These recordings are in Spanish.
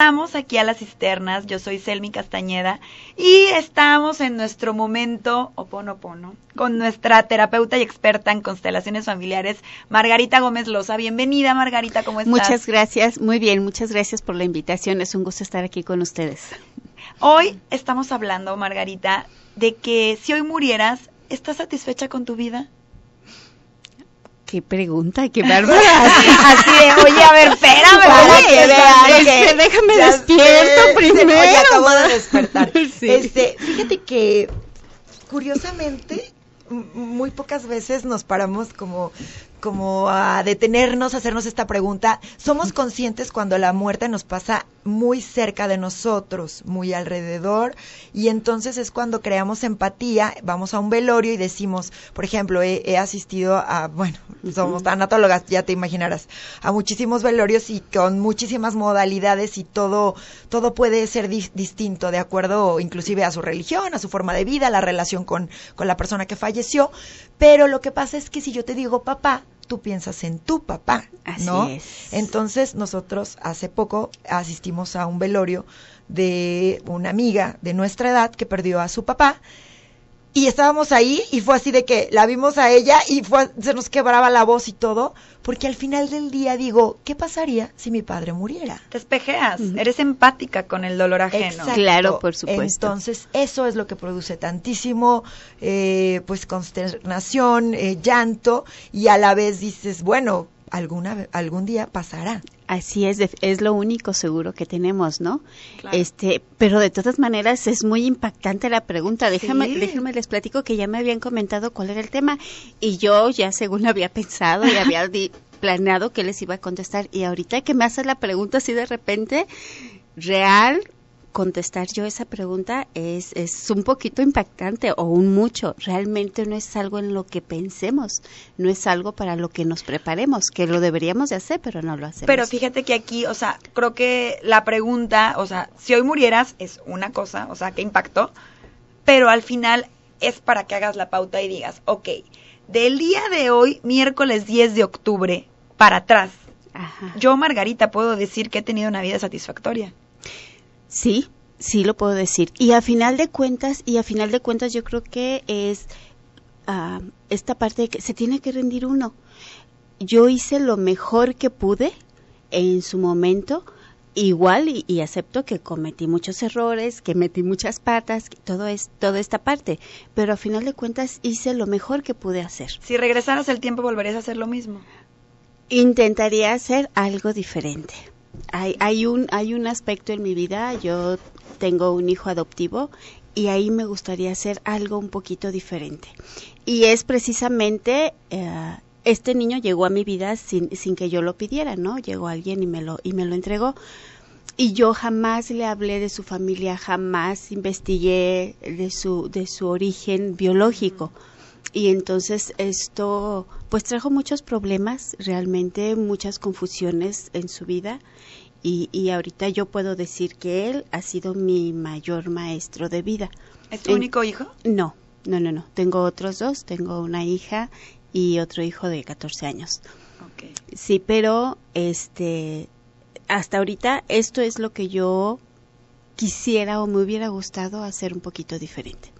Estamos aquí a las cisternas, yo soy Selmi Castañeda y estamos en nuestro momento Ho'oponopono con nuestra terapeuta y experta en constelaciones familiares, Margarita Gómez Loza. Bienvenida, Margarita, ¿cómo estás? Muchas gracias, muy bien, muchas gracias por la invitación, es un gusto estar aquí con ustedes. Hoy estamos hablando, Margarita, de que si hoy murieras, ¿estás satisfecha con tu vida? Qué pregunta, qué bárbara. Así de, oye, a ver, espérame. Déjame despierto primero. Oye, acabo de despertar. Sí. Fíjate que, curiosamente, muy pocas veces nos paramos como a detenernos, a hacernos esta pregunta. Somos conscientes cuando la muerte nos pasa muy cerca de nosotros, muy alrededor, y entonces es cuando creamos empatía, vamos a un velorio y decimos, por ejemplo, he asistido a, somos tanatólogas, ya te imaginarás, a muchísimos velorios y con muchísimas modalidades y todo puede ser distinto, de acuerdo inclusive a su religión, a su forma de vida, la relación con la persona que falleció, pero lo que pasa es que si yo te digo papá, tú piensas en tu papá, ¿no? Así es. Entonces, nosotros hace poco asistimos a un velorio de una amiga de nuestra edad que perdió a su papá, y estábamos ahí y fue así de que la vimos a ella y se nos quebraba la voz y todo, porque al final del día digo, ¿qué pasaría si mi padre muriera? Te espejeas, eres empática con el dolor ajeno. Exacto. Claro, por supuesto. Entonces, eso es lo que produce tantísimo, pues, consternación, llanto, y a la vez dices, bueno, algún día pasará. Así es lo único seguro que tenemos, ¿no? Claro. Pero de todas maneras es muy impactante la pregunta. Déjenme les platico que ya me habían comentado cuál era el tema y yo ya según lo había pensado y había planeado que les iba a contestar, y ahorita que me haces la pregunta así de repente, real, contestar yo esa pregunta es un poquito impactante o un mucho. Realmente no es algo en lo que pensemos, no es algo para lo que nos preparemos, que lo deberíamos de hacer, pero no lo hacemos. Pero fíjate que aquí, o sea, creo que la pregunta, o sea, si hoy murieras es una cosa, o sea, que impactó, pero al final es para que hagas la pauta y digas, ok, del día de hoy, miércoles 10 de octubre, para atrás, Ajá. yo, Margarita, puedo decir que he tenido una vida satisfactoria. Sí lo puedo decir. Y a final de cuentas yo creo que es esta parte de que se tiene que rendir uno. Yo hice lo mejor que pude en su momento, igual y acepto que cometí muchos errores, que metí muchas patas, toda esta parte, pero a final de cuentas hice lo mejor que pude hacer. Si regresaras el tiempo, ¿volverías a hacer lo mismo? Intentaría hacer algo diferente. Hay un aspecto en mi vida, yo tengo un hijo adoptivo y ahí me gustaría hacer algo un poquito diferente. Y es precisamente, este niño llegó a mi vida sin que yo lo pidiera, ¿no? Llegó alguien y me lo entregó. Y yo jamás le hablé de su familia, jamás investigué de su origen biológico. Y entonces esto pues trajo muchos problemas, realmente muchas confusiones en su vida, y ahorita yo puedo decir que él ha sido mi mayor maestro de vida. ¿Es tu único hijo? No, tengo otros dos, tengo una hija y otro hijo de 14 años. Okay. Sí, pero hasta ahorita esto es lo que yo quisiera o me hubiera gustado hacer un poquito diferente.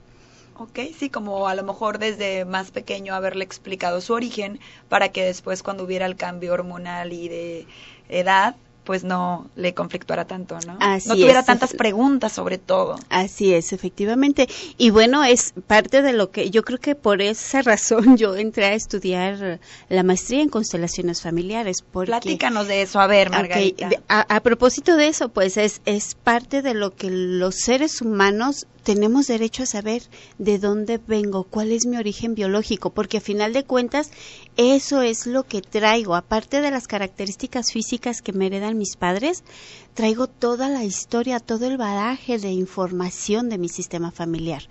Ok, sí, como a lo mejor desde más pequeño haberle explicado su origen para que después cuando hubiera el cambio hormonal y de edad, pues no le conflictuara tanto, ¿no? Así no tuviera es. tantas preguntas sobre todo. Así es, efectivamente. Y bueno, es parte de lo que yo creo que por esa razón yo entré a estudiar la maestría en constelaciones familiares. Porque, platícanos de eso, a ver, Margarita. Okay, a propósito de eso, pues es parte de lo que los seres humanos tenemos derecho a saber, de dónde vengo, cuál es mi origen biológico, porque a final de cuentas eso es lo que traigo, aparte de las características físicas que me heredan mis padres, traigo toda la historia, todo el bagaje de información de mi sistema familiar.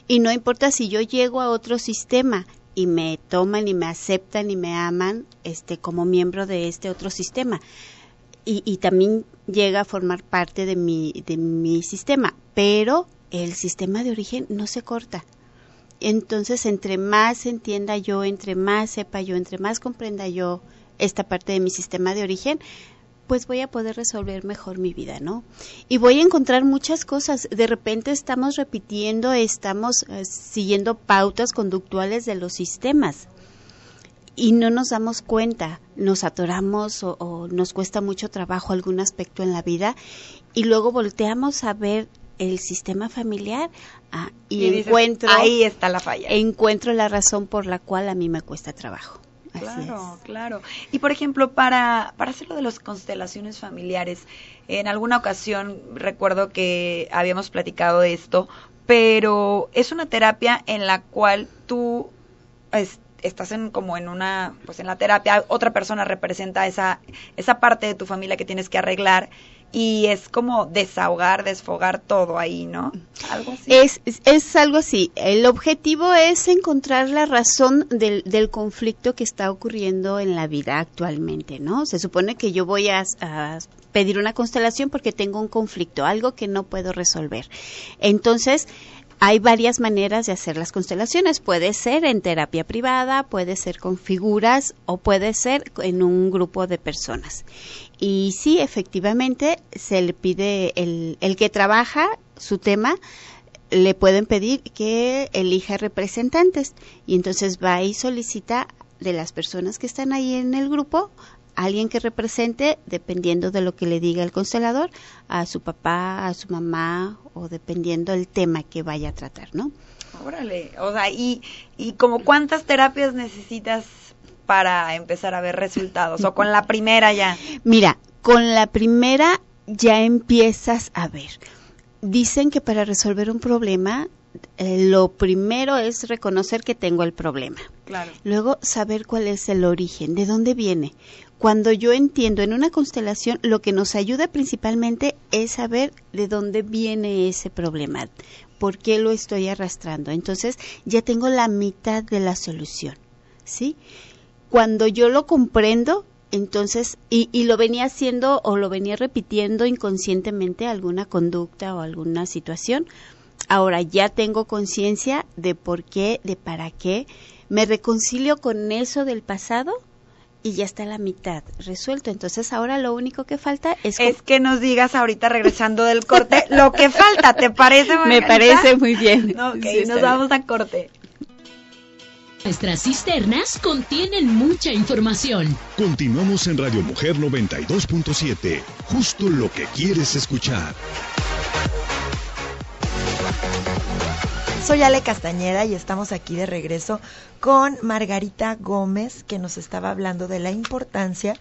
Y no importa si yo llego a otro sistema y me toman y me aceptan y me aman como miembro de este otro sistema, y también llega a formar parte de mi sistema, pero el sistema de origen no se corta. Entonces, entre más entienda yo, entre más sepa yo, entre más comprenda yo esta parte de mi sistema de origen, pues voy a poder resolver mejor mi vida, ¿no? Y voy a encontrar muchas cosas. De repente estamos repitiendo, estamos siguiendo pautas conductuales de los sistemas y no nos damos cuenta, nos atoramos o nos cuesta mucho trabajo algún aspecto en la vida y luego volteamos a ver el sistema familiar y encuentro, dices, ahí está la falla. Encuentro la razón por la cual a mí me cuesta trabajo. Claro, claro. Y por ejemplo, para hacerlo de las constelaciones familiares, en alguna ocasión recuerdo que habíamos platicado de esto, pero es una terapia en la cual tú estás como en una, pues en la terapia, otra persona representa esa parte de tu familia que tienes que arreglar. Y es como desahogar, desfogar todo ahí, ¿no? Algo así. Es algo así. El objetivo es encontrar la razón del conflicto que está ocurriendo en la vida actualmente, ¿no? Se supone que yo voy a pedir una constelación porque tengo un conflicto, algo que no puedo resolver. Entonces, hay varias maneras de hacer las constelaciones. Puede ser en terapia privada, puede ser con figuras o puede ser en un grupo de personas. Y sí, efectivamente, se le pide el que trabaja su tema, le pueden pedir que elija representantes. Y entonces va y solicita de las personas que están ahí en el grupo alguien que represente, dependiendo de lo que le diga el constelador, a su papá, a su mamá, o dependiendo el tema que vaya a tratar, ¿no? Órale, o sea, y como ¿cuántas terapias necesitas para empezar a ver resultados? ¿O con la primera ya? Mira, con la primera ya empiezas a ver. Dicen que para resolver un problema, lo primero es reconocer que tengo el problema. Claro. Luego, saber cuál es el origen, de dónde viene. Cuando yo entiendo en una constelación, lo que nos ayuda principalmente es saber de dónde viene ese problema, por qué lo estoy arrastrando. Entonces, ya tengo la mitad de la solución, ¿sí? Cuando yo lo comprendo, entonces, y lo venía haciendo o lo venía repitiendo inconscientemente alguna conducta o alguna situación, ahora ya tengo conciencia de por qué, de para qué, me reconcilio con eso del pasado y ya está la mitad resuelto. Entonces ahora lo único que falta es que nos digas ahorita regresando del corte lo que falta, ¿te parece? Me parece muy bien. Ok, sí, nos vamos a corte. Nuestras cisternas contienen mucha información. Continuamos en Radio Mujer 92.7, justo lo que quieres escuchar. Soy Ale Castañeda y estamos aquí de regreso con Margarita Gómez, que nos estaba hablando de la importancia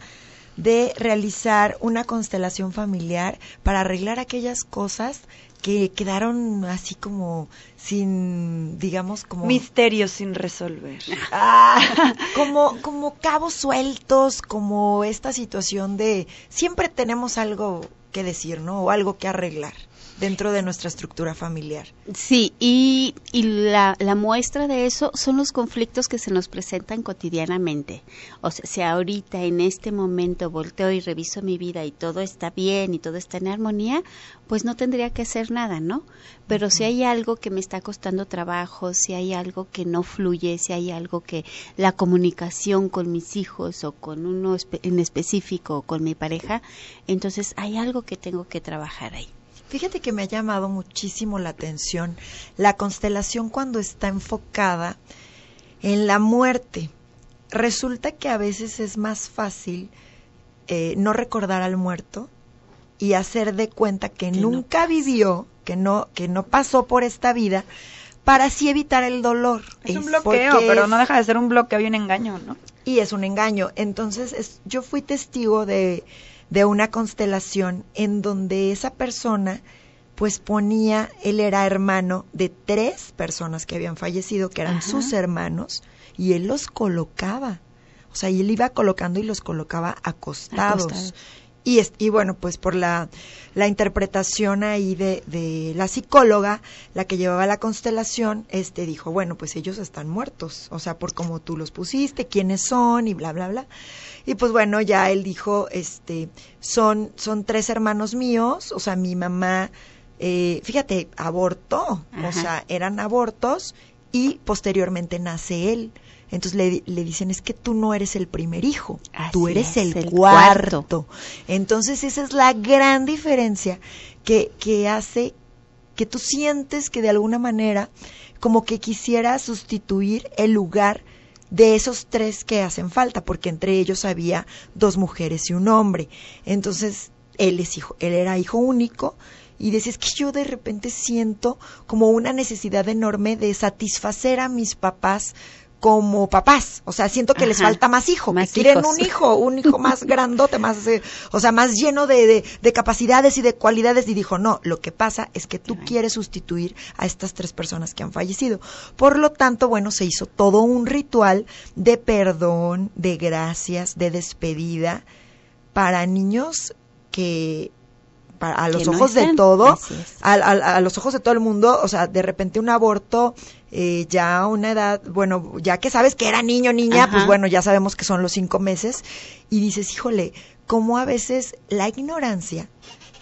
de realizar una constelación familiar para arreglar aquellas cosas que quedaron así como sin, digamos, como misterios sin resolver. Como cabos sueltos, como esta situación de siempre tenemos algo que decir, ¿no? O algo que arreglar dentro de nuestra estructura familiar. Sí, y la muestra de eso son los conflictos que se nos presentan cotidianamente. O sea, si ahorita en este momento volteo y reviso mi vida y todo está bien y todo está en armonía, pues no tendría que hacer nada, ¿no? Pero si hay algo que me está costando trabajo, si hay algo que no fluye, si hay algo que la comunicación con mis hijos o con uno en específico o con mi pareja, entonces hay algo que tengo que trabajar ahí. Fíjate que me ha llamado muchísimo la atención la constelación cuando está enfocada en la muerte. Resulta que a veces es más fácil no recordar al muerto y hacer de cuenta que nunca vivió, que no pasó por esta vida, para así evitar el dolor. Es un bloqueo, pero no deja de ser un bloqueo y un engaño, ¿no? Y es un engaño. Entonces, yo fui testigo de una constelación en donde esa persona pues ponía, él era hermano de 3 personas que habían fallecido, que eran sus hermanos, y él los colocaba, o sea, y él iba colocando y los colocaba acostados. Y bueno, pues por la interpretación ahí de la psicóloga, la que llevaba la constelación, dijo, bueno, pues ellos están muertos, o sea, por cómo tú los pusiste, quiénes son y bla, bla, bla. Y pues bueno, ya él dijo, son 3 hermanos míos, o sea, mi mamá, fíjate, abortó, o sea, eran abortos y posteriormente nace él. Entonces le dicen, es que tú no eres el primer hijo, tú Así eres es, el cuarto. Entonces esa es la gran diferencia que hace que tú sientes que de alguna manera como que quisiera sustituir el lugar de esos 3 que hacen falta, porque entre ellos había 2 mujeres y un hombre. Entonces él era hijo único, y decía, es que yo de repente siento como una necesidad enorme de satisfacer a mis papás como papás, o sea, siento que les falta más hijo, más que quieren hijos. un hijo más grandote, más, o sea, más lleno de capacidades y de cualidades, y dijo, no, lo que pasa es que tú quieres sustituir a estas 3 personas que han fallecido. Por lo tanto, bueno, se hizo todo un ritual de perdón, de gracias, de despedida, para niños que a los ojos de todo, a los ojos de todo el mundo, o sea, de repente un aborto, ya a una edad, bueno, ya que sabes que era niño, niña, pues bueno, ya sabemos que son los 5 meses, y dices, híjole, cómo a veces la ignorancia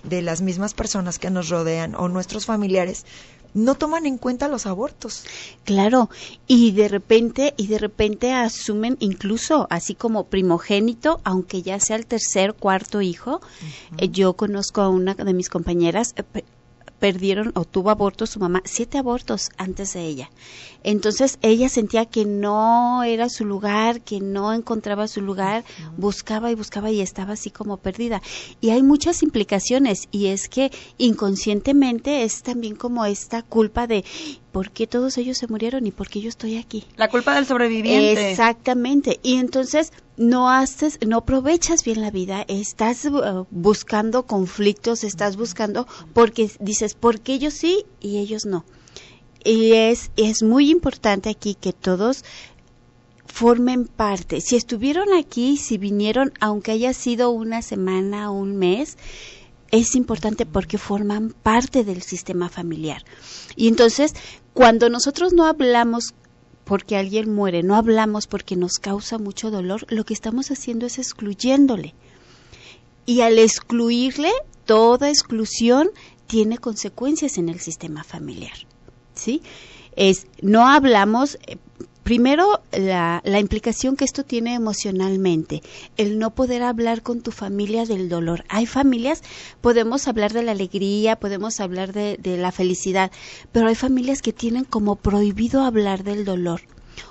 de las mismas personas que nos rodean o nuestros familiares no toman en cuenta los abortos. Claro, y de repente asumen incluso así como primogénito, aunque ya sea el 3er, 4 hijo. Yo conozco a una de mis compañeras, perdieron o tuvo aborto su mamá, 7 abortos antes de ella. Entonces ella sentía que no era su lugar, que no encontraba su lugar, buscaba y estaba así como perdida. Y hay muchas implicaciones, y es que inconscientemente es también como esta culpa de ¿por qué todos ellos se murieron y por qué yo estoy aquí? La culpa del sobreviviente. Exactamente. Y entonces no aprovechas bien la vida, estás buscando conflictos, estás buscando, porque dices, ¿por qué ellos sí y ellos no? Y es muy importante aquí que todos formen parte. Si estuvieron aquí, si vinieron, aunque haya sido una semana o un mes, es importante porque forman parte del sistema familiar. Y entonces, cuando nosotros no hablamos porque alguien muere, no hablamos porque nos causa mucho dolor, lo que estamos haciendo es excluyéndole. Y al excluirle, toda exclusión tiene consecuencias en el sistema familiar. ¿Sí? No hablamos, primero la implicación que esto tiene emocionalmente, el no poder hablar con tu familia del dolor. Hay familias, podemos hablar de la alegría, podemos hablar de la felicidad, pero hay familias que tienen como prohibido hablar del dolor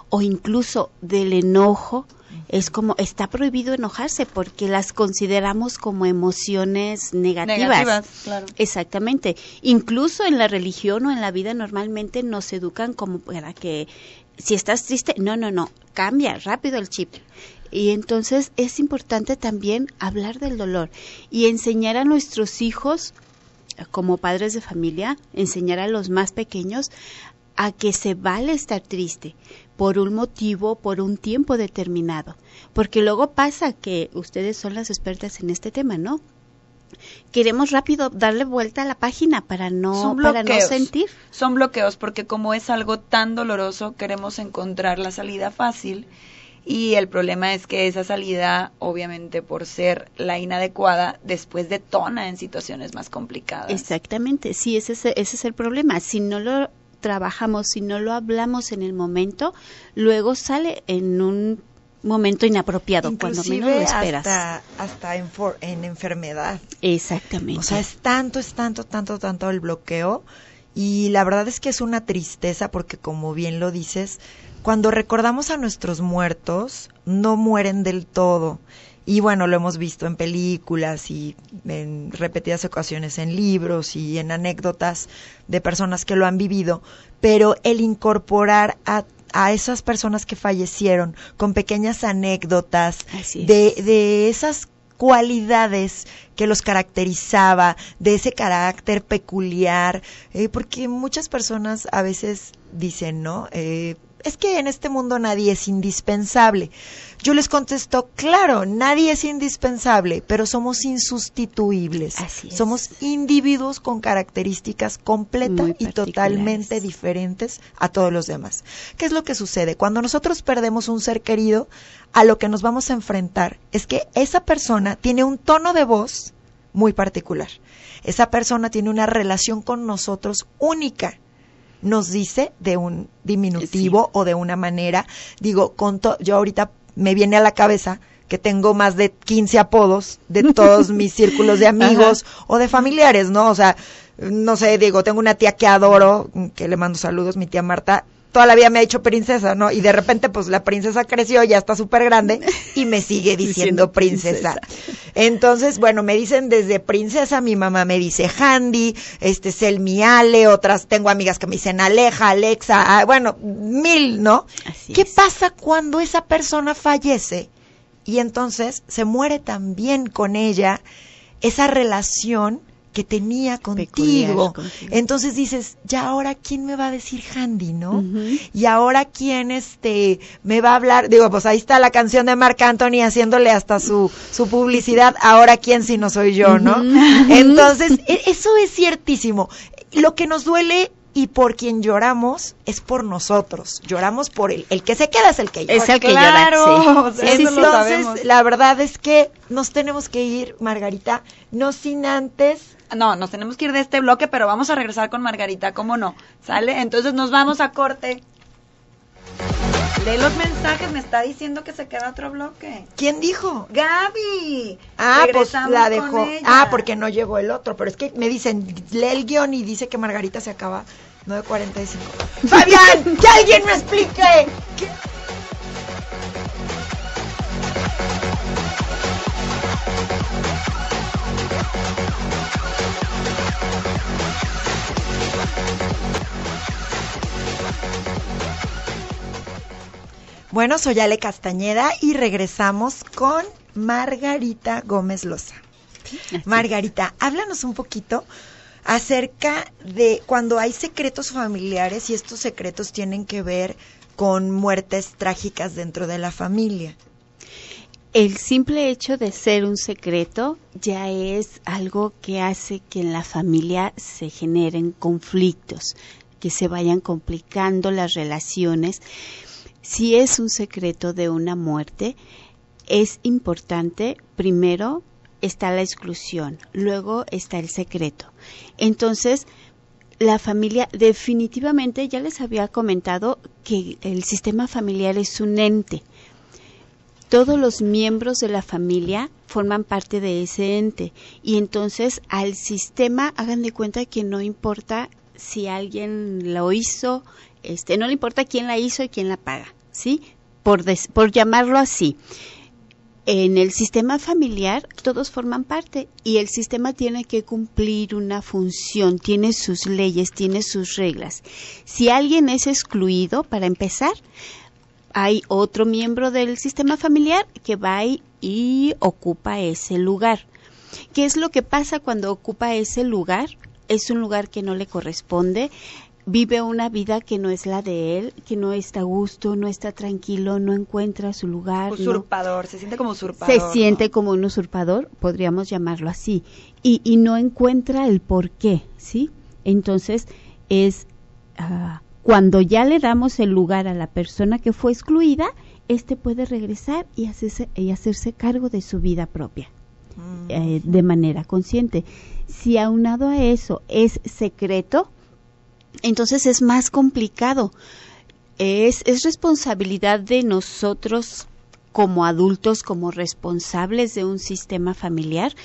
o incluso del enojo. Es como, está prohibido enojarse porque las consideramos como emociones negativas. Claro. Exactamente. Incluso en la religión o en la vida normalmente nos educan como para que si estás triste, no, cambia rápido el chip. Y entonces es importante también hablar del dolor y enseñar a nuestros hijos, como padres de familia, enseñar a los más pequeños a que se vale estar triste por un motivo, por un tiempo determinado. Porque luego pasa que ustedes son las expertas en este tema, ¿no? Queremos rápido darle vuelta a la página para no sentir. Son bloqueos porque como es algo tan doloroso, queremos encontrar la salida fácil y el problema es que esa salida, obviamente por ser la inadecuada, después detona en situaciones más complicadas. Exactamente, sí, ese es el problema. Si no lo trabajamos, si no lo hablamos en el momento, luego sale en un momento inapropiado, cuando menos lo esperas. Hasta en enfermedad. Exactamente. O sea, es tanto el bloqueo, y la verdad es que es una tristeza porque, como bien lo dices, cuando recordamos a nuestros muertos, no mueren del todo. Y bueno, lo hemos visto en películas y en repetidas ocasiones en libros y en anécdotas de personas que lo han vivido, pero el incorporar a esas personas que fallecieron con pequeñas anécdotas de esas cualidades que los caracterizaba, de ese carácter peculiar, porque muchas personas a veces dicen, ¿no? Es que en este mundo nadie es indispensable. Yo les contesto, claro, nadie es indispensable, pero somos insustituibles. Somos individuos con características completas y totalmente diferentes a todos los demás. ¿Qué es lo que sucede? Cuando nosotros perdemos un ser querido, a lo que nos vamos a enfrentar es que esa persona tiene un tono de voz muy particular. Esa persona tiene una relación con nosotros única. nos dice de un diminutivo o de una manera. Digo, yo ahorita me viene a la cabeza que tengo más de 15 apodos de todos mis círculos de amigos o de familiares, ¿no? O sea, no sé, digo, tengo una tía que adoro, que le mando saludos, mi tía Marta, toda la vida me ha dicho princesa, ¿no? Y de repente, pues, la princesa creció, ya está súper grande, y me sigue diciendo princesa. Entonces, bueno, me dicen desde princesa, mi mamá me dice Handy, Selmi Ale, otras, tengo amigas que me dicen Aleja, Alexa, bueno, 1000, ¿no? ¿Qué pasa cuando esa persona fallece? Y entonces se muere también con ella esa relación que tenía contigo. Entonces dices, ya ahora quién me va a decir Handy, ¿no? Y ahora quién me va a hablar, digo, pues ahí está la canción de Marc Anthony haciéndole hasta su publicidad, ahora quién si no soy yo, ¿no? Entonces, eso es ciertísimo. Lo que nos duele y por quien lloramos es por nosotros. Lloramos por el que se queda es el que llora. Es el que llora, sí. Entonces, la verdad es que nos tenemos que ir, Margarita, no sin antes... No, nos tenemos que ir de este bloque, pero vamos a regresar con Margarita, ¿cómo no? ¿Sale? Entonces nos vamos a corte. Lee los mensajes, me está diciendo que se queda otro bloque. ¿Quién dijo? Gaby. Pues la dejó. Porque no llegó el otro, pero es que me dicen, lee el guión y dice que Margarita se acaba 9:45. ¡Fabián! ¡Que alguien me explique! Bueno, soy Ale Castañeda y regresamos con Margarita Gómez Loza. Margarita, háblanos un poquito acerca de cuando hay secretos familiares y estos secretos tienen que ver con muertes trágicas dentro de la familia. El simple hecho de ser un secreto ya es algo que hace que en la familia se generen conflictos, que se vayan complicando las relaciones. Si es un secreto de una muerte, es importante, primero está la exclusión, luego está el secreto. Entonces, la familia definitivamente, ya les había comentado que el sistema familiar es un ente. Todos los miembros de la familia forman parte de ese ente y entonces al sistema hagan de cuenta que no importa si alguien lo hizo, no le importa quién la hizo y quién la paga, ¿sí? Por llamarlo así. En el sistema familiar todos forman parte y el sistema tiene que cumplir una función, tiene sus leyes, tiene sus reglas. Si alguien es excluido, para empezar, hay otro miembro del sistema familiar que va y ocupa ese lugar. ¿Qué es lo que pasa cuando ocupa ese lugar? Es un lugar que no le corresponde, vive una vida que no es la de él, que no está a gusto, no está tranquilo, no encuentra su lugar. Usurpador, se siente como usurpador. Se siente como un usurpador, podríamos llamarlo así, y no encuentra el porqué, ¿sí? Entonces es cuando ya le damos el lugar a la persona que fue excluida, puede regresar y hacerse cargo de su vida propia, de manera consciente. Si aunado a eso es secreto, entonces es más complicado. Es responsabilidad de nosotros como adultos, como responsables de un sistema familiar,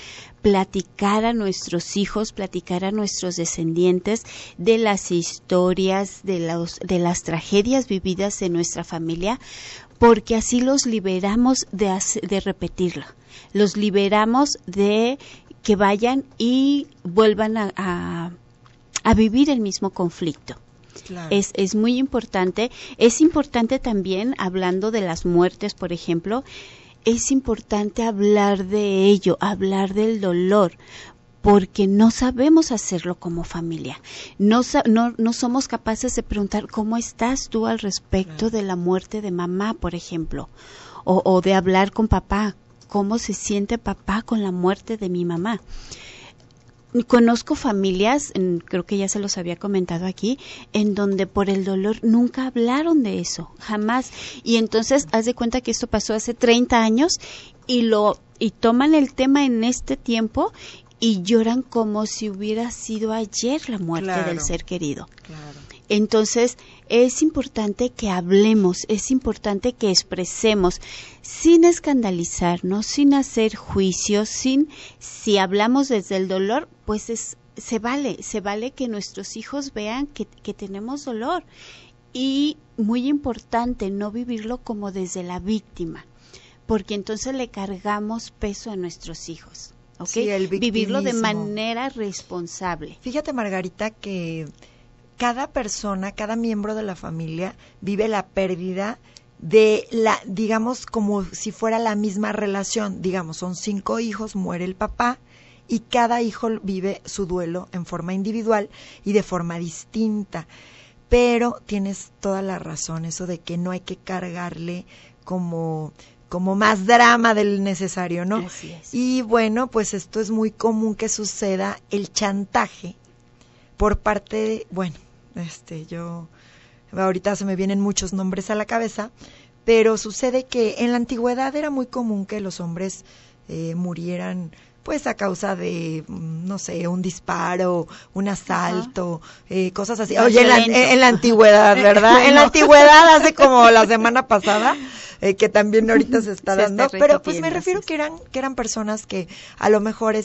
platicar a nuestros hijos, platicar a nuestros descendientes de las historias, de las tragedias vividas en nuestra familia, porque así los liberamos de repetirlo. Los liberamos de que vayan y vuelvan a vivir el mismo conflicto. Claro. Es muy importante. Es importante también, hablando de las muertes, por ejemplo, es importante hablar de ello, hablar del dolor, porque no sabemos hacerlo como familia. No somos capaces de preguntar ¿cómo estás tú al respecto de la muerte de mamá, por ejemplo? O de hablar con papá, ¿cómo se siente papá con la muerte de mi mamá? Conozco familias, creo que ya se los había comentado aquí, en donde por el dolor nunca hablaron de eso, jamás. Y entonces, haz de cuenta que esto pasó hace 30 años y toman el tema en este tiempo y lloran como si hubiera sido ayer la muerte del ser querido. Claro. Entonces, es importante que hablemos, es importante que expresemos, sin escandalizarnos, sin hacer juicios, si hablamos desde el dolor, pues se vale que nuestros hijos vean que tenemos dolor. Y muy importante, no vivirlo como desde la víctima, porque entonces le cargamos peso a nuestros hijos. ¿Okay? Sí, Vivirlo de manera responsable. Fíjate, Margarita, que cada persona, cada miembro de la familia vive la pérdida de digamos, como si fuera la misma relación. Digamos, son 5 hijos, muere el papá, y cada hijo vive su duelo en forma individual y de forma distinta. Pero tienes toda la razón, eso de que no hay que cargarle como más drama del necesario, ¿no? Así es. Y bueno, pues esto es muy común que suceda, el chantaje por parte de, bueno, yo ahorita se me vienen muchos nombres a la cabeza, pero sucede que en la antigüedad era muy común que los hombres murieran pues a causa de, no sé, un disparo, un asalto, cosas así. Oye, en la antigüedad, ¿verdad? Bueno. En la antigüedad, hace como la semana pasada, que también ahorita se está dando, pero pues me refiero que eran personas que a lo mejor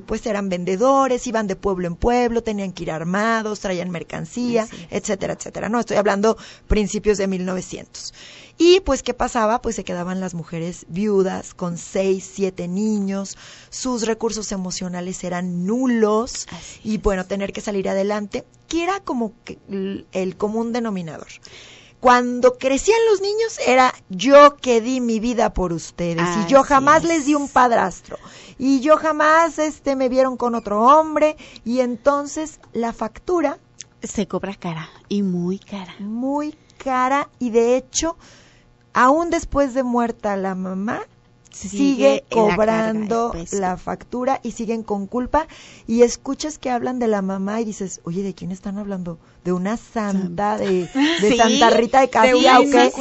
pues eran vendedores, iban de pueblo en pueblo, tenían que ir armados, traían mercancía, etcétera, etcétera. No, estoy hablando principios de 1900. Y pues, ¿qué pasaba? Pues se quedaban las mujeres viudas con 6, 7 niños, sus recursos emocionales eran nulos, y bueno, tener que salir adelante, que era como que el común denominador. Cuando crecían los niños era yo que di mi vida por ustedes, y yo jamás les di un padrastro, y yo jamás me vieron con otro hombre, y entonces la factura se cobra cara, y muy cara. Muy cara, y de hecho, aún después de muerta la mamá, sigue cobrando la factura y siguen con culpa, y escuchas que hablan de la mamá y dices, oye, ¿de quién están hablando? De una santa, de Santa Rita de Casia, ¿o qué?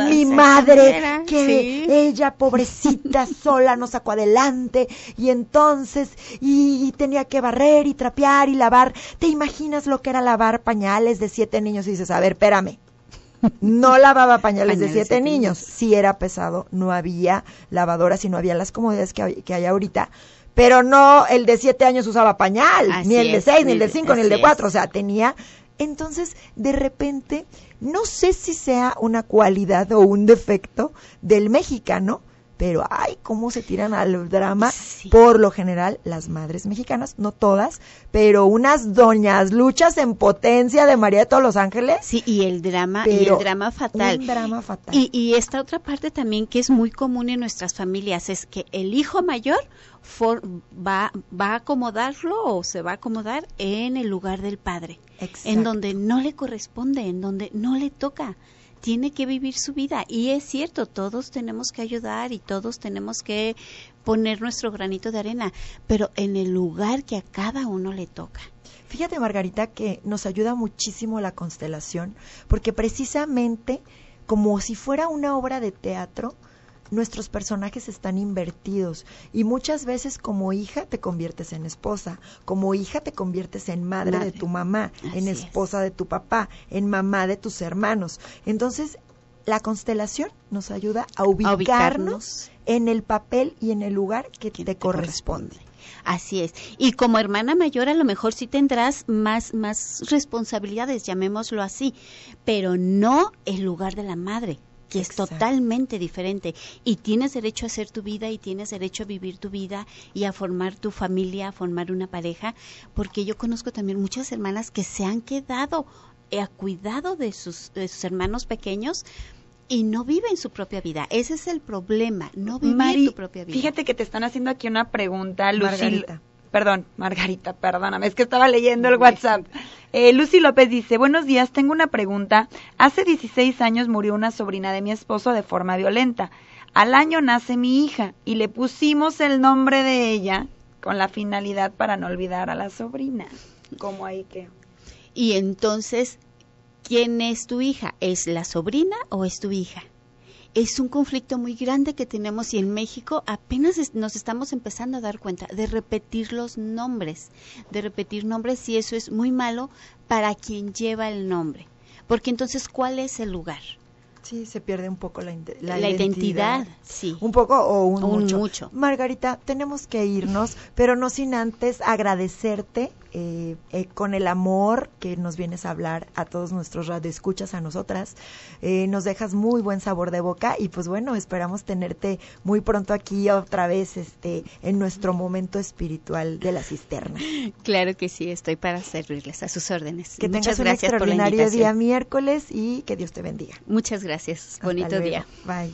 Mi madre, que ella, pobrecita, sola nos sacó adelante, y entonces, y tenía que barrer y trapear y lavar. ¿Te imaginas lo que era lavar pañales de 7 niños? Y dices, a ver, espérame. No lavaba pañales de 7 niños. Sí era pesado, no había lavadoras y no había las comodidades que hay ahorita. Pero no, el de 7 años usaba pañal, ni el de 6, ni el de 5, ni el de 4. O sea, tenía. Entonces, de repente, no sé si sea una cualidad o un defecto del mexicano, pero ay, cómo se tiran al drama, por lo general, las madres mexicanas, no todas, pero unas doñas luchas en potencia de María de todos los Ángeles. Sí, y el drama fatal. Un drama fatal. Y esta otra parte también que es muy común en nuestras familias, es que el hijo mayor va a acomodarlo o se va a acomodar en el lugar del padre. Exacto. En donde no le corresponde, en donde no le toca. Tiene que vivir su vida, y es cierto, todos tenemos que ayudar y todos tenemos que poner nuestro granito de arena, pero en el lugar que a cada uno le toca. Fíjate, Margarita, que nos ayuda muchísimo la constelación, porque precisamente como si fuera una obra de teatro, nuestros personajes están invertidos, y muchas veces como hija te conviertes en esposa, como hija te conviertes en madre de tu mamá, en esposa de tu papá, en mamá de tus hermanos. Entonces, la constelación nos ayuda a ubicarnos en el papel y en el lugar que te corresponde. Así es. Y como hermana mayor a lo mejor sí tendrás más responsabilidades, llamémoslo así, pero no el lugar de la madre, que es totalmente diferente, y tienes derecho a hacer tu vida y tienes derecho a vivir tu vida y a formar tu familia, a formar una pareja, porque yo conozco también muchas hermanas que se han quedado a cuidado de sus hermanos pequeños y no viven su propia vida. Ese es el problema, no vivir tu propia vida. Fíjate que te están haciendo aquí una pregunta, Lucy. Margarita, perdóname, es que estaba leyendo el WhatsApp. Lucy López dice, buenos días, tengo una pregunta. Hace 16 años murió una sobrina de mi esposo de forma violenta. Al año nace mi hija y le pusimos el nombre de ella con la finalidad para no olvidar a la sobrina. ¿Cómo ahí qué? Y entonces, ¿quién es tu hija? ¿Es la sobrina o es tu hija? Es un conflicto muy grande que tenemos, y en México apenas nos estamos empezando a dar cuenta de repetir los nombres, y eso es muy malo para quien lleva el nombre. porque entonces, ¿cuál es el lugar? Sí, se pierde un poco la identidad, sí. Un poco o un mucho. mucho. Margarita, tenemos que irnos, pero no sin antes agradecerte con el amor que nos vienes a hablar a todos nuestros radioescuchas, a nosotras. Nos dejas muy buen sabor de boca y pues bueno, esperamos tenerte muy pronto aquí otra vez en nuestro momento espiritual de la cisterna. Claro que sí, estoy para servirles, a sus órdenes. Que Muchas tengas un gracias por la extraordinario invitación. día miércoles y que Dios te bendiga. Muchas gracias. Hasta Bonito luego. día. Bye.